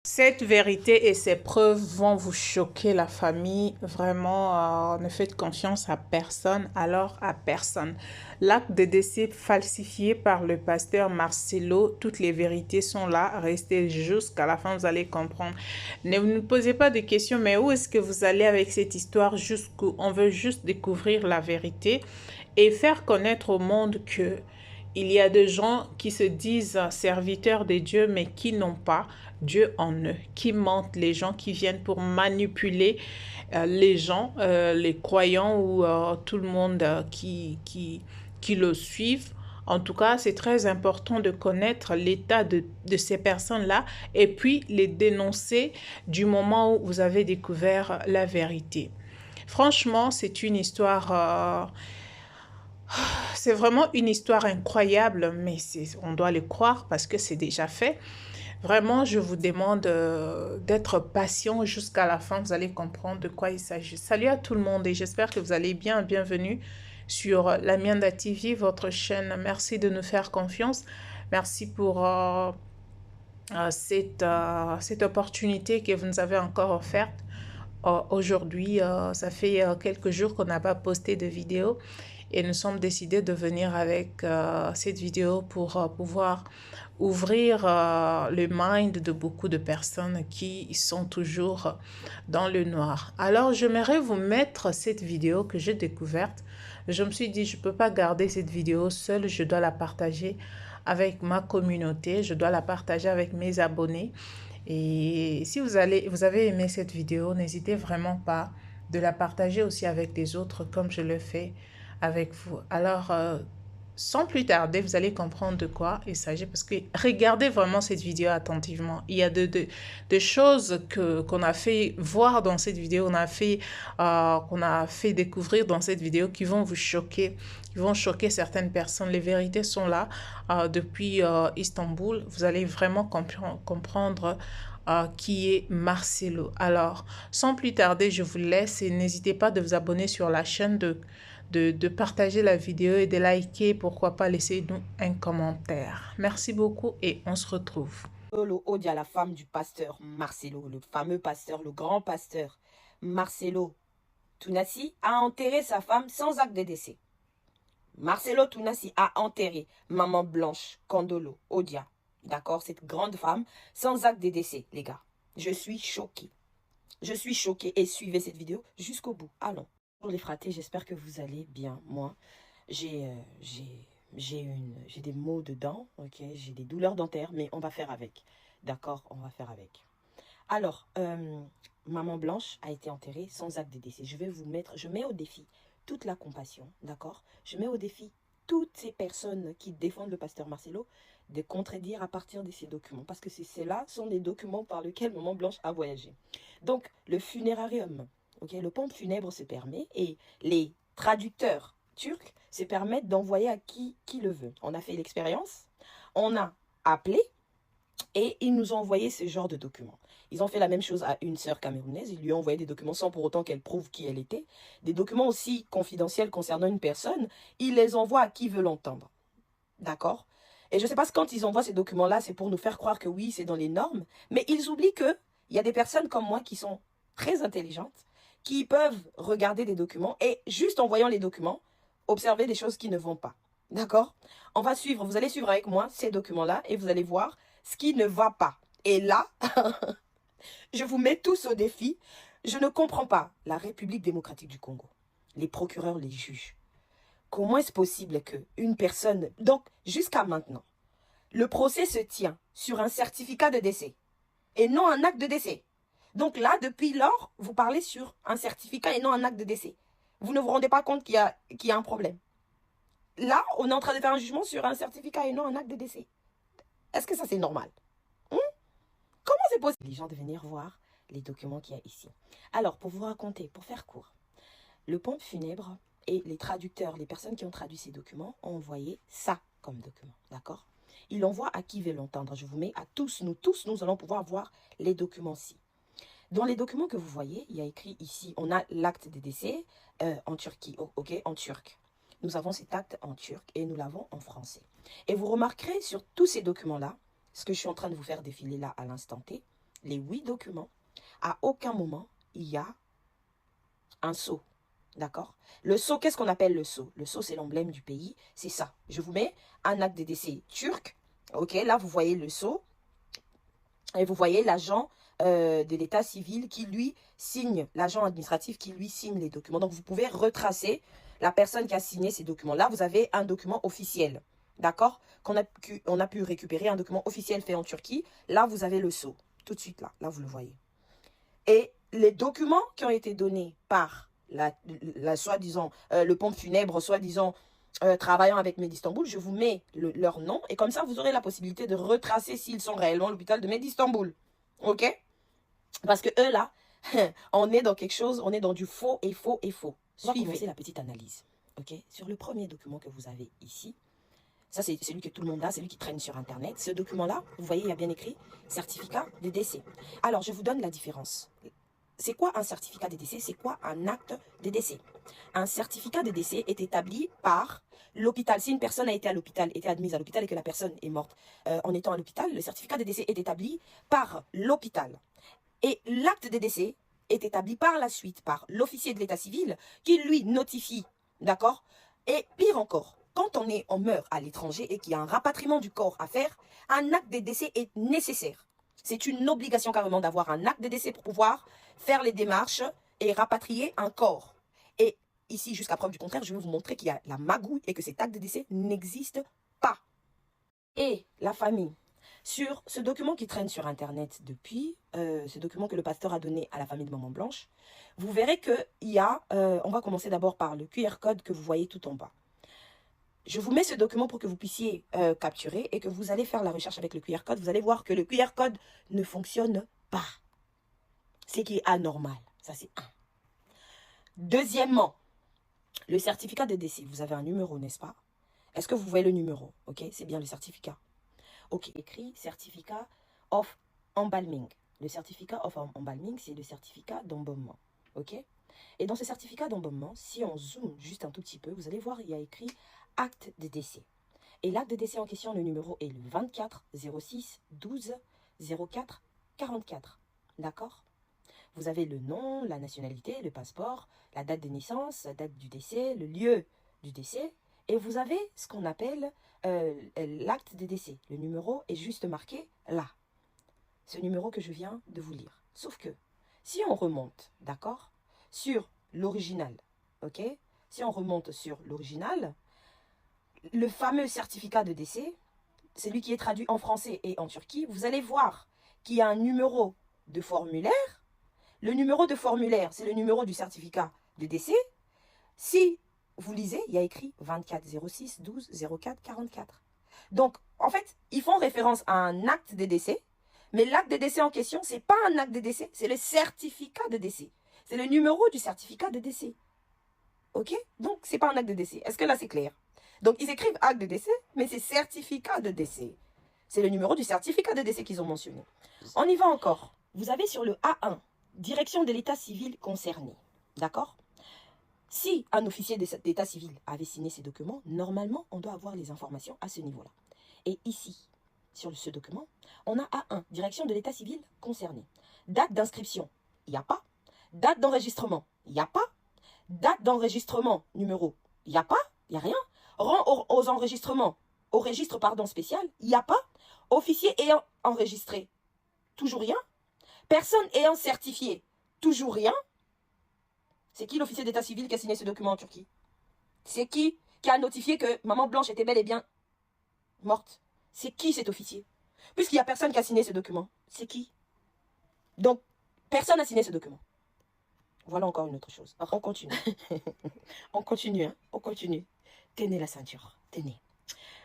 Cette vérité et ces preuves vont vous choquer, la famille. Vraiment, ne faites confiance à personne, alors à personne. L'acte de décès falsifié par le pasteur Marcelo, toutes les vérités sont là. Restez jusqu'à la fin, vous allez comprendre. Ne vous posez pas de questions, mais où est-ce que vous allez avec cette histoire jusqu'où on veut juste découvrir la vérité et faire connaître au monde que il y a des gens qui se disent serviteurs de Dieu, mais qui n'ont pas Dieu en eux, qui mentent, les gens qui viennent pour manipuler les gens, les croyants ou tout le monde qui le suivent. En tout cas, c'est très important de connaître l'état de ces personnes-là et puis les dénoncer du moment où vous avez découvert la vérité. Franchement, c'est vraiment une histoire incroyable, mais on doit le croire parce que c'est déjà fait. Vraiment, je vous demande d'être patient jusqu'à la fin. Vous allez comprendre de quoi il s'agit. Salut à tout le monde et j'espère que vous allez bien. Bienvenue sur Lamianda TV, votre chaîne. Merci de nous faire confiance. Merci pour cette opportunité que vous nous avez encore offerte. Aujourd'hui, ça fait quelques jours qu'on n'a pas posté de vidéo et nous sommes décidés de venir avec cette vidéo pour pouvoir ouvrir le mind de beaucoup de personnes qui sont toujours dans le noir. Alors, j'aimerais vous mettre cette vidéo que j'ai découverte. Je me suis dit, je ne peux pas garder cette vidéo seule, je dois la partager avec ma communauté, je dois la partager avec mes abonnés. Et si vous avez aimé cette vidéo, n'hésitez vraiment pas de la partager aussi avec les autres comme je le fais avec vous. Alors, sans plus tarder, vous allez comprendre de quoi il s'agit parce que regardez vraiment cette vidéo attentivement. Il y a de choses qu'on a fait voir dans cette vidéo, qu'on a fait découvrir dans cette vidéo qui vont vous choquer, qui vont choquer certaines personnes. Les vérités sont là depuis Istanbul. Vous allez vraiment comprendre qui est Marcelo. Alors, sans plus tarder, je vous laisse et n'hésitez pas de vous abonner sur la chaîne, de partager la vidéo et de liker, pourquoi pas laisser nous un commentaire. Merci beaucoup et on se retrouve. Odia, la femme du pasteur Marcelo, le fameux pasteur, le grand pasteur Marcelo Tounassi, a enterré sa femme sans acte de décès. Marcelo Tounassi a enterré Maman Blanche Kandolo Odia, d'accord, cette grande femme, sans acte de décès, les gars. Je suis choquée. Je suis choquée et suivez cette vidéo jusqu'au bout. Allons. Bonjour les fratés, j'espère que vous allez bien. Moi, j'ai des maux de dents, ok, j'ai des douleurs dentaires, mais on va faire avec. D'accord, on va faire avec. Alors, Maman Blanche a été enterrée sans acte de décès. Je mets au défi toute la compassion, d'accord. Je mets au défi toutes ces personnes qui défendent le pasteur Marcelo de contredire à partir de ces documents. Parce que ceux-là sont les documents par lesquels Maman Blanche a voyagé. Donc, le funérarium, ok, le pompe funèbre se permet et les traducteurs turcs se permettent d'envoyer à qui le veut. On a fait l'expérience, on a appelé et ils nous ont envoyé ce genre de documents. Ils ont fait la même chose à une sœur camerounaise. Ils lui ont envoyé des documents sans pour autant qu'elle prouve qui elle était. Des documents aussi confidentiels concernant une personne. Ils les envoient à qui veut l'entendre. D'accord? Et je ne sais pas si quand ils envoient ces documents-là, c'est pour nous faire croire que oui, c'est dans les normes. Mais ils oublient qu'il y a des personnes comme moi qui sont très intelligentes, qui peuvent regarder des documents et juste en voyant les documents, observer des choses qui ne vont pas. D'accord? On va suivre, vous allez suivre avec moi ces documents-là et vous allez voir ce qui ne va pas. Et là, je vous mets tous au défi. Je ne comprends pas la République démocratique du Congo, les procureurs, les juges. Comment est-ce possible qu'une personne... Donc, jusqu'à maintenant, le procès se tient sur un certificat de décès et non un acte de décès. Donc là, depuis lors, vous parlez sur un certificat et non un acte de décès. Vous ne vous rendez pas compte qu'il y a un problème. Là, on est en train de faire un jugement sur un certificat et non un acte de décès. Est-ce que ça, c'est normal? Comment c'est possible? Les gens de venir voir les documents qu'il y a ici. Alors, pour vous raconter, pour faire court, le pompe funèbre et les traducteurs, les personnes qui ont traduit ces documents, ont envoyé ça comme document, d'accord? Ils l'envoient à qui veut l'entendre. Je vous mets à tous, nous allons pouvoir voir les documents-ci. Dans les documents que vous voyez, il y a écrit ici, on a l'acte de décès en Turquie, ok, en turc. Nous avons cet acte en turc et nous l'avons en français. Et vous remarquerez sur tous ces documents-là, ce que je suis en train de vous faire défiler là à l'instant T, les 8 documents, à aucun moment, il y a un sceau. D'accord? Le sceau, qu'est-ce qu'on appelle le sceau? Le sceau, c'est l'emblème du pays. C'est ça. Je vous mets un acte de décès turc. Ok, là, vous voyez le sceau. Et vous voyez l'agent de l'état civil qui, lui, signe, l'agent administratif qui, lui, signe les documents. Donc, vous pouvez retracer la personne qui a signé ces documents. Là, vous avez un document officiel. D'accord? On a pu récupérer un document officiel fait en Turquie. Là, vous avez le sceau. Tout de suite, là. Là, vous le voyez. Et les documents qui ont été donnés par la soi-disant, le pompe funèbre, soi-disant, travaillant avec Medistanbul, je vous mets leur nom. Et comme ça, vous aurez la possibilité de retracer s'ils sont réellement à l'hôpital de Medistanbul. Ok? Parce que eux, là, on est dans quelque chose, on est dans du faux et faux et faux. On va commencer la petite analyse. Ok? Sur le premier document que vous avez ici, ça, c'est celui que tout le monde a, celui qui traîne sur Internet. Ce document-là, vous voyez, il y a bien écrit certificat de décès. Alors, je vous donne la différence. C'est quoi un certificat de décès? C'est quoi un acte de décès? Un certificat de décès est établi par l'hôpital. Si une personne a été à l'hôpital, été admise à l'hôpital et que la personne est morte en étant à l'hôpital, le certificat de décès est établi par l'hôpital. Et l'acte de décès est établi par la suite par l'officier de l'état civil qui lui notifie, d'accord? Et pire encore, quand on meurt à l'étranger et qu'il y a un rapatriement du corps à faire, un acte de décès est nécessaire. C'est une obligation carrément d'avoir un acte de décès pour pouvoir faire les démarches et rapatrier un corps. Et ici, jusqu'à preuve du contraire, je vais vous montrer qu'il y a la magouille et que cet acte de décès n'existe pas. Et la famille, sur ce document qui traîne sur Internet depuis, ce document que le pasteur a donné à la famille de Maman Blanche, vous verrez qu'il y a, on va commencer d'abord par le QR code que vous voyez tout en bas. Je vous mets ce document pour que vous puissiez capturer et que vous allez faire la recherche avec le QR code. Vous allez voir que le QR code ne fonctionne pas. C'est qui est anormal. Ça, c'est un. Deuxièmement, le certificat de décès. Vous avez un numéro, n'est-ce pas? Est-ce que vous voyez le numéro? Ok, c'est bien le certificat. Ok, écrit certificat of embalming. Le certificat of embalming, c'est le certificat d'embaumement. Ok? Et dans ce certificat d'embaumement, si on zoome juste un tout petit peu, vous allez voir, il y a écrit acte de décès. Et l'acte de décès en question, le numéro est le 24 06 12 04 44. D'accord? Vous avez le nom, la nationalité, le passeport, la date de naissance, la date du décès, le lieu du décès. Et vous avez ce qu'on appelle l'acte de décès. Le numéro est juste marqué là. Ce numéro que je viens de vous lire. Sauf que, si on remonte, d'accord, sur l'original, ok? Si on remonte sur l'original, le fameux certificat de décès, celui qui est traduit en français et en Turquie, vous allez voir qu'il y a un numéro de formulaire. Le numéro de formulaire, c'est le numéro du certificat de décès. Si vous lisez, il y a écrit 24 06 12 04 44. Donc, en fait, ils font référence à un acte de décès, mais l'acte de décès en question, ce n'est pas un acte de décès, c'est le certificat de décès. C'est le numéro du certificat de décès. Ok? Donc, ce n'est pas un acte de décès. Est-ce que là, c'est clair? Donc, ils écrivent acte de décès, mais c'est certificat de décès. C'est le numéro du certificat de décès qu'ils ont mentionné. On y va encore. Vous avez sur le A1, direction de l'état civil concerné. D'accord? Si un officier d'état civil avait signé ces documents, normalement, on doit avoir les informations à ce niveau-là. Et ici, sur ce document, on a A1, direction de l'état civil concerné. Date d'inscription, il n'y a pas. Date d'enregistrement, il n'y a pas. Date d'enregistrement, numéro, il n'y a pas, il n'y a rien. Rang aux enregistrements, au registre spécial, il n'y a pas. Officier ayant enregistré, toujours rien. Personne ayant certifié, toujours rien. C'est qui l'officier d'état civil qui a signé ce document en Turquie? C'est qui a notifié que Maman Blanche était bel et bien morte? C'est qui cet officier? Puisqu'il n'y a personne qui a signé ce document. C'est qui? Donc, personne n'a signé ce document. Voilà encore une autre chose. On continue. On continue, hein? On continue. Tenez la ceinture. Tenez.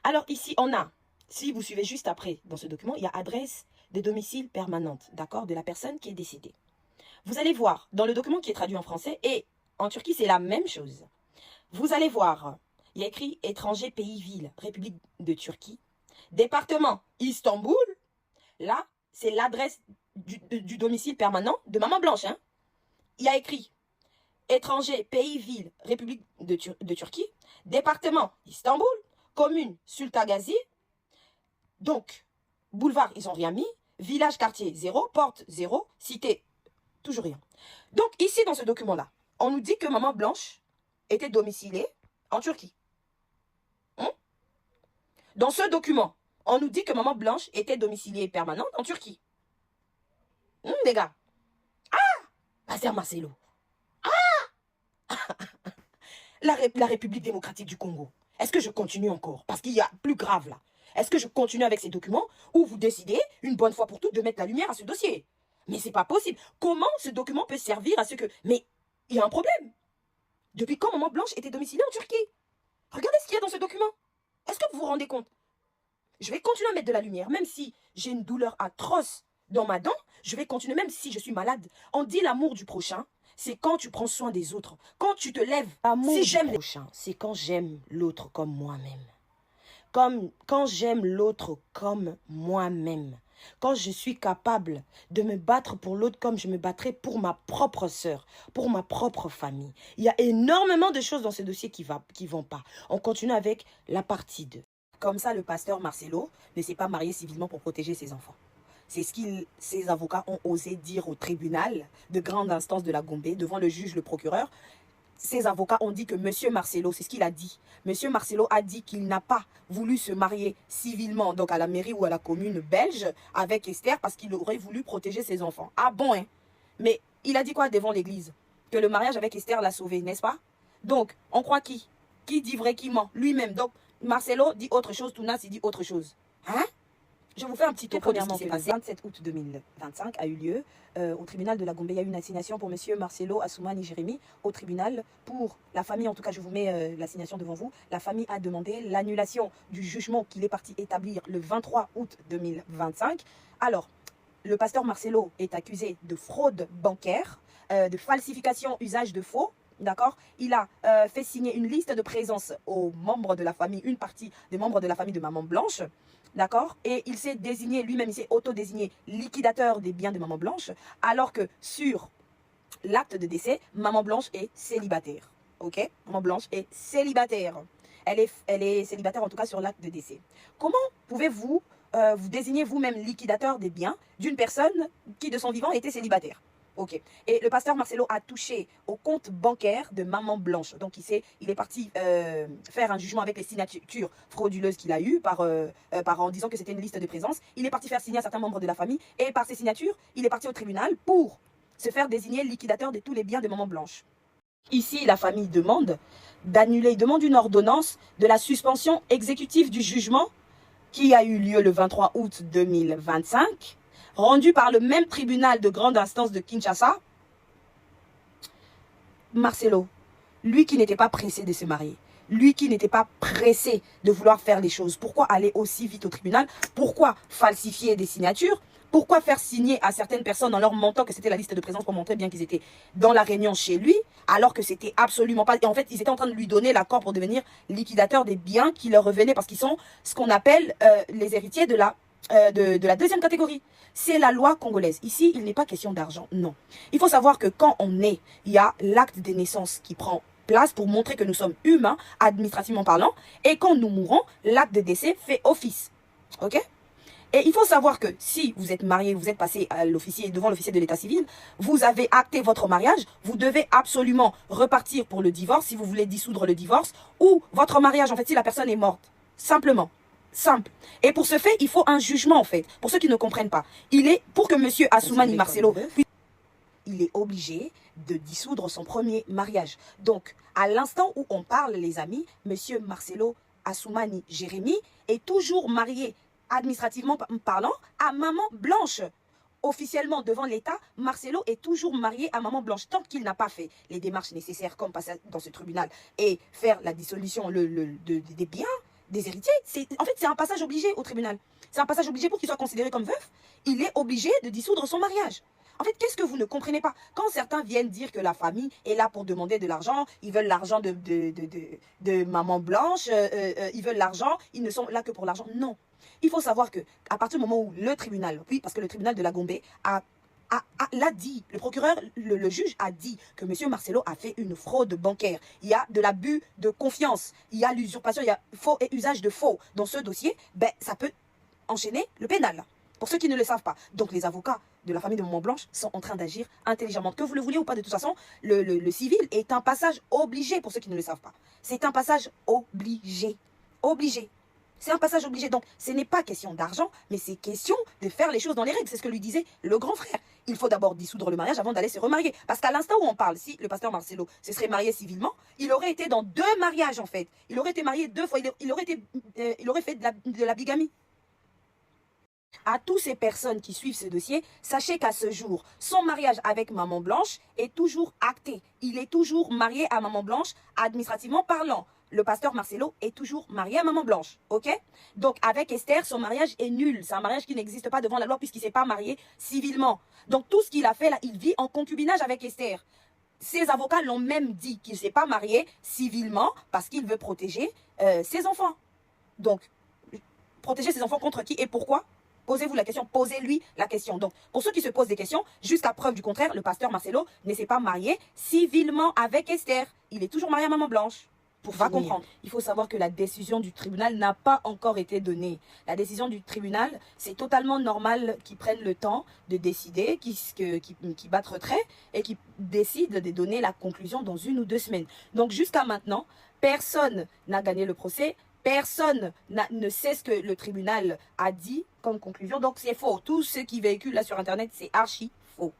Alors ici, on a, si vous suivez juste après dans ce document, il y a adresse de domicile permanente, d'accord, de la personne qui est décédée. Vous allez voir, dans le document qui est traduit en français, et en Turquie, c'est la même chose. Vous allez voir, il y a écrit étranger, pays, ville, République de Turquie, département Istanbul. Là, c'est l'adresse du domicile permanent de Maman Blanche. Hein. Il y a écrit étranger, pays, ville, République de Turquie, département Istanbul, commune Sultagazi. Donc, boulevard, ils n'ont rien mis. village, quartier, 0, porte, 0, cité, toujours rien. Donc, ici, dans ce document-là, on nous dit que maman Blanche était domiciliée en Turquie. Dans ce document, on nous dit que maman Blanche était domiciliée permanente en Turquie. Les gars. Ah, pasteur Marcelo. Ah, la République démocratique du Congo. Est-ce que je continue encore? Parce qu'il y a plus grave là. Est-ce que je continue avec ces documents ou vous décidez, une bonne fois pour toutes, de mettre la lumière à ce dossier? Mais c'est pas possible. Comment ce document peut servir à ce que... Mais il y a un problème. Depuis quand maman Blanche était domiciliée en Turquie? Regardez ce qu'il y a dans ce document. Est-ce que vous vous rendez compte? Je vais continuer à mettre de la lumière, même si j'ai une douleur atroce dans ma dent, je vais continuer, même si je suis malade. On dit l'amour du prochain, c'est quand tu prends soin des autres. Quand tu te lèves, si j'aime le prochain, c'est quand j'aime l'autre comme moi-même. Quand j'aime l'autre comme moi-même. Quand je suis capable de me battre pour l'autre comme je me battrais pour ma propre sœur, pour ma propre famille. Il y a énormément de choses dans ce dossier qui vont pas. On continue avec la partie 2. Comme ça, le pasteur Marcelo ne s'est pas marié civilement pour protéger ses enfants. C'est ce que ses avocats ont osé dire au tribunal de grande instance de la Gombe, devant le juge, le procureur. Ses avocats ont dit que M. Marcelo, c'est ce qu'il a dit. M. Marcelo a dit qu'il n'a pas voulu se marier civilement, donc à la mairie ou à la commune belge, avec Esther, parce qu'il aurait voulu protéger ses enfants. Ah bon, hein? Mais il a dit quoi devant l'église? Que le mariage avec Esther l'a sauvé, n'est-ce pas? Donc, on croit qui? Qui dit vrai, qui ment? Lui-même. Donc, Marcelo dit autre chose, Tounas, il dit autre chose. Hein? Je vous fais un petit topo de ce qui s'est passé. Le 27 août 2025 a eu lieu au tribunal de la Gombe. Il y a eu une assignation pour M. Marcelo Assoumani Jérémy au tribunal pour la famille. En tout cas, je vous mets l'assignation devant vous. La famille a demandé l'annulation du jugement qu'il est parti établir le 23 août 2025. Alors, le pasteur Marcelo est accusé de fraude bancaire, de falsification, usage de faux. D'accord? Il a fait signer une liste de présence aux membres de la famille, une partie des membres de la famille de Maman Blanche. D'accord? Et il s'est désigné, lui-même, il s'est auto-désigné liquidateur des biens de Maman Blanche, alors que sur l'acte de décès, Maman Blanche est célibataire. Ok? Maman Blanche est célibataire. Elle est célibataire, en tout cas, sur l'acte de décès. Comment pouvez-vous vous désigner vous-même liquidateur des biens d'une personne qui, de son vivant, était célibataire? Ok. Et le pasteur Marcelo a touché au compte bancaire de Maman Blanche. Donc, il est parti faire un jugement avec les signatures frauduleuses qu'il a eues en disant que c'était une liste de présence. Il est parti faire signer à certains membres de la famille. Et par ces signatures, il est parti au tribunal pour se faire désigner liquidateur de tous les biens de Maman Blanche. Ici, la famille demande d'annuler, demande une ordonnance de la suspension exécutive du jugement qui a eu lieu le 23 août 2025. Rendu par le même tribunal de grande instance de Kinshasa. Marcelo, lui qui n'était pas pressé de se marier, lui qui n'était pas pressé de vouloir faire les choses, pourquoi aller aussi vite au tribunal? Pourquoi falsifier des signatures? Pourquoi faire signer à certaines personnes en leur mentant que c'était la liste de présence pour montrer bien qu'ils étaient dans la réunion chez lui, alors que c'était absolument pas... Et en fait, ils étaient en train de lui donner l'accord pour devenir liquidateur des biens qui leur revenaient parce qu'ils sont ce qu'on appelle les héritiers de la deuxième catégorie. C'est la loi congolaise. Ici, il n'est pas question d'argent, non. Il faut savoir que quand on naît, il y a l'acte de naissance qui prend place pour montrer que nous sommes humains, administrativement parlant. Et quand nous mourons, l'acte de décès fait office. Ok? Et il faut savoir que si vous êtes marié, vous êtes passé à devant l'officier de l'état civil, vous avez acté votre mariage, vous devez absolument repartir pour le divorce si vous voulez dissoudre le divorce ou votre mariage, en fait, si la personne est morte. Simplement. Simple. Et pour ce fait, il faut un jugement, en fait. Pour ceux qui ne comprennent pas. Pour que M. Assoumani Marcelo, il est obligé de dissoudre son premier mariage. Donc, à l'instant où on parle, les amis, M. Marcelo Assoumani Jérémy est toujours marié, administrativement parlant, à Maman Blanche. Officiellement, devant l'État, Marcelo est toujours marié à Maman Blanche. Tant qu'il n'a pas fait les démarches nécessaires, comme passer dans ce tribunal et faire la dissolution des biens, des héritiers, en fait, c'est un passage obligé au tribunal. C'est un passage obligé pour qu'il soit considéré comme veuf. Il est obligé de dissoudre son mariage. En fait, qu'est-ce que vous ne comprenez pas? Quand certains viennent dire que la famille est là pour demander de l'argent, ils veulent l'argent de Maman Blanche, ils veulent l'argent, ils ne sont là que pour l'argent. Non. Il faut savoir qu'à partir du moment où le tribunal, oui, parce que le tribunal de la Gombe l'a dit, le procureur, le juge a dit que M. Marcelo a fait une fraude bancaire. Il y a de l'abus de confiance, il y a l'usurpation, il y a faux et usage de faux. Dans ce dossier, ben, ça peut enchaîner le pénal. Pour ceux qui ne le savent pas. Donc les avocats de la famille de Maman Blanche sont en train d'agir intelligemment. Que vous le vouliez ou pas, de toute façon, le civil est un passage obligé pour ceux qui ne le savent pas. C'est un passage obligé. Obligé. C'est un passage obligé. Donc, ce n'est pas question d'argent, mais c'est question de faire les choses dans les règles. C'est ce que lui disait le grand frère. Il faut d'abord dissoudre le mariage avant d'aller se remarier. Parce qu'à l'instant où on parle, si le pasteur Marcelo se serait marié civilement, il aurait été dans 2 mariages en fait. Il aurait été marié 2 fois. Il aurait fait de la bigamie. À toutes ces personnes qui suivent ce dossier, sachez qu'à ce jour, son mariage avec Maman Blanche est toujours acté. Il est toujours marié à Maman Blanche, administrativement parlant. Le pasteur Marcelo est toujours marié à Maman Blanche, ok? Donc avec Esther, son mariage est nul. C'est un mariage qui n'existe pas devant la loi puisqu'il ne s'est pas marié civilement. Donc tout ce qu'il a fait là, il vit en concubinage avec Esther. Ses avocats l'ont même dit qu'il ne s'est pas marié civilement parce qu'il veut protéger ses enfants. Donc, protéger ses enfants contre qui et pourquoi? Posez-vous la question, posez-lui la question. Donc, pour ceux qui se posent des questions, jusqu'à preuve du contraire, le pasteur Marcelo ne s'est pas marié civilement avec Esther. Il est toujours marié à Maman Blanche. Pour va comprendre. Il faut savoir que la décision du tribunal n'a pas encore été donnée. La décision du tribunal, c'est totalement normal qu'ils prennent le temps de décider, qu'ils battent retrait et qu'ils décident de donner la conclusion dans 1 ou 2 semaines. Donc jusqu'à maintenant, personne n'a gagné le procès. Personne ne sait ce que le tribunal a dit comme conclusion. Donc c'est faux. Tout ce qui véhicule là sur Internet, c'est archi faux.